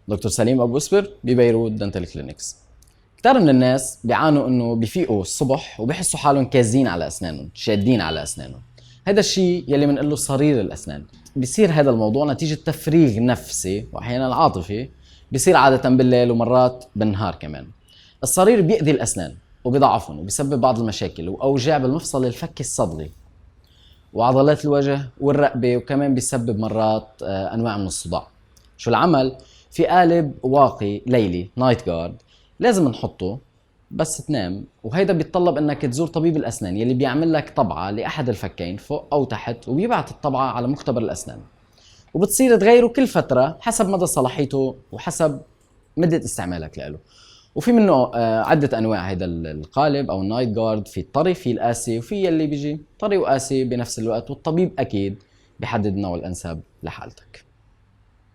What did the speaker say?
دكتور سليم أبو أسبر ببيروت دنتال كلينكس. كتار من الناس بيعانوا إنه بيفيقوا الصبح وبيحسوا حالهم كازين على أسنانهم، شادين على أسنانهم. هذا الشيء يلي بنقول له صرير الأسنان. بيصير هذا الموضوع نتيجة تفريغ نفسي وأحيانا عاطفي، بيصير عادة بالليل ومرات بالنهار كمان. الصرير بيأذي الأسنان وبيضعفهم وبيسبب بعض المشاكل وأوجاع بالمفصل الفكي الصدغي وعضلات الوجه والرقبة، وكمان بيسبب مرات أنواع من الصداع. شو العمل؟ في قالب واقي ليلي نايت جارد لازم نحطه بس تنام، وهيدا بيتطلب انك تزور طبيب الاسنان يلي بيعمل لك طبعة لاحد الفكين فوق او تحت، وبيبعت الطبعة على مختبر الاسنان، وبتصير تغيره كل فترة حسب مدى صلاحيته وحسب مدة استعمالك له. وفي منه عدة انواع هيدا القالب او النايت جارد، في الطري في القاسي وفي يلي بيجي طري وقاسي بنفس الوقت، والطبيب اكيد بيحدد النوع الانسب لحالتك.